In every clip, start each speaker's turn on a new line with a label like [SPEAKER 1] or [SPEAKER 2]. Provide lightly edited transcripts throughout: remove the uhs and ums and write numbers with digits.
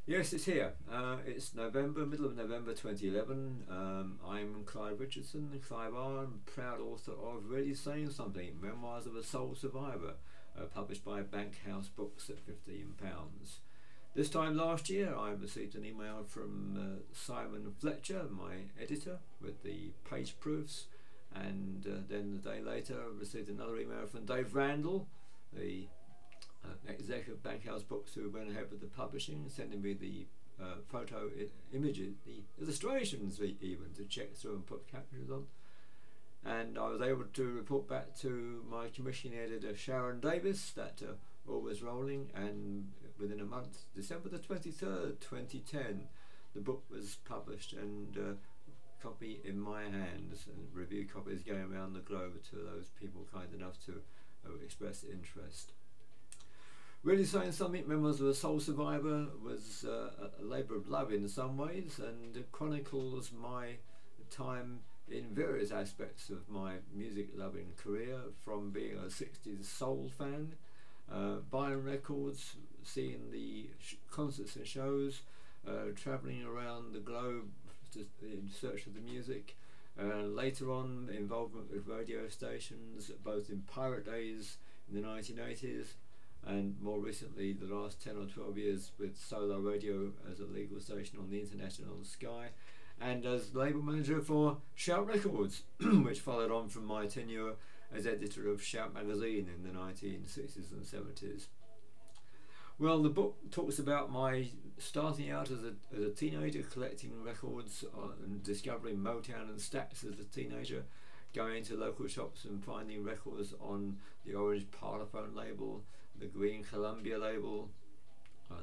[SPEAKER 1] Yes, it's here. It's November, middle of November 2011. I'm Clive Richardson, Clive R. I'm proud author of Really Saying Something, Memoirs of a Soul Survivor, published by Bankhouse Books at £15. This time last year I received an email from Simon Fletcher, my editor, with the page proofs, and then the day later I received another email from Dave Randall, the executive Bankhouse Books, who went ahead with the publishing, sending me the photo images, the illustrations even, to check through and put captions on. And I was able to report back to my commissioning editor Sharon Davis that all was rolling, and within a month, December the 23rd 2010, the book was published, and copy in my hands, and review copies going around the globe to those people kind enough to express interest. Really Saying Something, Memoirs of a Soul Survivor, was a labour of love in some ways, and chronicles my time in various aspects of my music loving career, from being a 60s soul fan, buying records, seeing the concerts and shows, travelling around the globe in search of the music, later on involvement with radio stations, both in pirate days in the 1980s, and more recently the last 10 or 12 years with Solo Radio as a legal station on the international sky, and as label manager for Shout Records, which followed on from my tenure as editor of Shout magazine in the 1960s and 70s. Well, the book talks about my starting out as a teenager, collecting records and discovering Motown and Stax as a teenager, going to local shops and finding records on the orange Parlophone label, the green Columbia label,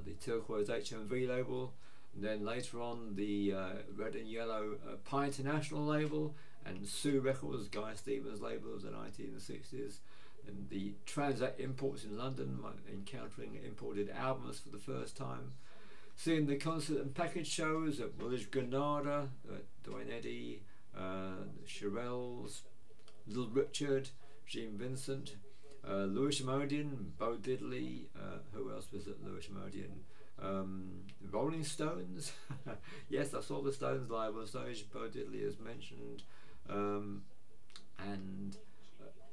[SPEAKER 1] the turquoise HMV label, and then later on the red and yellow Pi International label, and Sue Records, Guy Stevens label of the 1960s, and the Transact imports in London, encountering imported albums for the first time, seeing the concert and package shows at Village Granada, Dwayne Eddy, the Shirelles, Little Richard, Gene Vincent, Louis Modian, Bo Diddley, who else was at Louis Modian? Rolling Stones. Yes, I saw the Stones live on stage, Bo Diddley as mentioned, and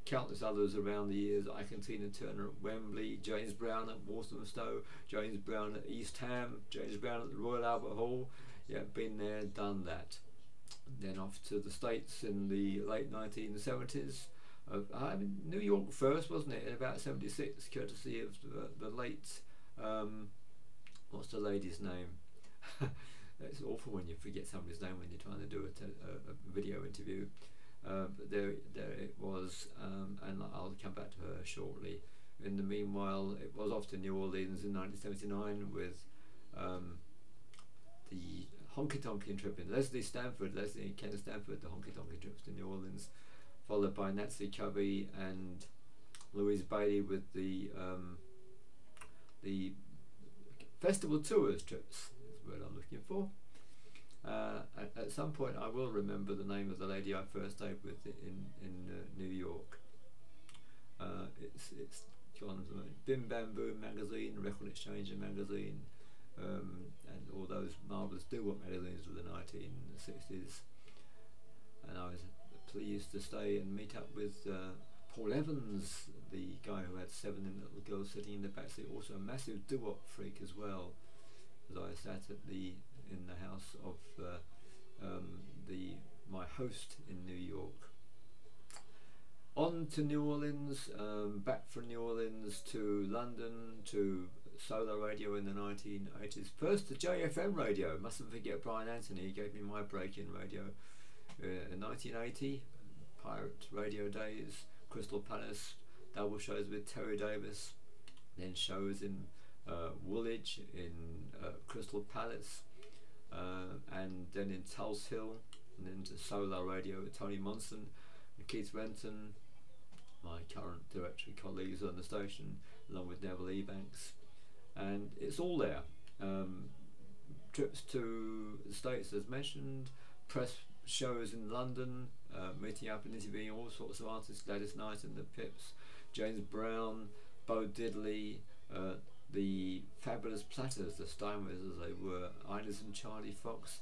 [SPEAKER 1] countless others around the years. I can Tina Turner at Wembley, James Brown at Walthamstow, James Brown at East Ham, James Brown at the Royal Albert Hall. Yeah, been there, done that. Then off to the States in the late 1970s. New York first, wasn't it, in about 76, courtesy of the late, what's the lady's name? It's awful when you forget somebody's name when you're trying to do a video interview. But there it was, and I'll come back to her shortly. In the meanwhile, it was off to New Orleans in 1979 with the Honky Tonkin trip in Leslie and Ken Stanford, the Honky Tonkin trips to New Orleans, followed by Nancy Covey and Louise Bailey with the festival tours trips, is the word I'm looking for. At some point I will remember the name of the lady I first stayed with in New York. It's gone from Bim Bam Boom magazine, Record Exchanger magazine, and all those marvellous doo-wop magazines of the 1960s. And I was pleased to stay and meet up with Paul Evans, the guy who had 7 little girls sitting in the backseat, also a massive doo-wop freak as well, as I sat in the house of my host in New York. On to New Orleans, back from New Orleans to London, to Solo Radio in the 1980s. First to JFM Radio, mustn't forget Brian Anthony, he gave me my break in radio. In 1980, Pirate Radio days, Crystal Palace, double shows with Terry Davis, then shows in Woolwich, in Crystal Palace, and then in Tulse Hill, and then to Solo Radio with Tony Monson and Keith Renton, my current directory colleagues on the station, along with Neville Ebanks, and it's all there. Trips to the States as mentioned, press shows in London, meeting up and interviewing all sorts of artists, Gladys Knight and the Pips, James Brown, Bo Diddley, the fabulous platters, the Steinways as they were, Ines and Charlie Fox,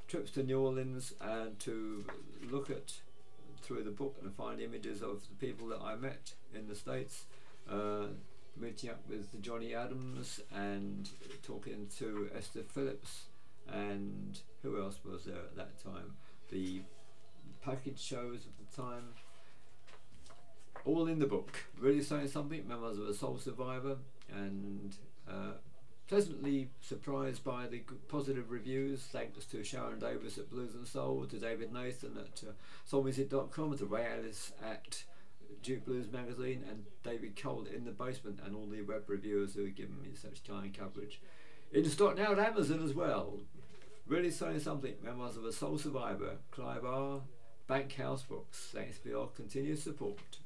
[SPEAKER 1] trips to New Orleans and to look at through the book and find images of the people that I met in the States, meeting up with Johnny Adams and talking to Esther Phillips, and who else was there at that time, the package shows of the time, all in the book. Really Saying Something, Memoirs of a Soul Survivor, and pleasantly surprised by the positive reviews, thanks to Sharon Davis at Blues and Soul, to David Nathan at soulmusic.com, to Ray Ellis at Duke Blues Magazine, and David Cole in the basement, and all the web reviewers who have given me such kind coverage. In stock now at Amazon as well. Really Saying Something, Memoirs of a Soul Survivor, Clive R, Bankhouse Books. Thanks for your continued support.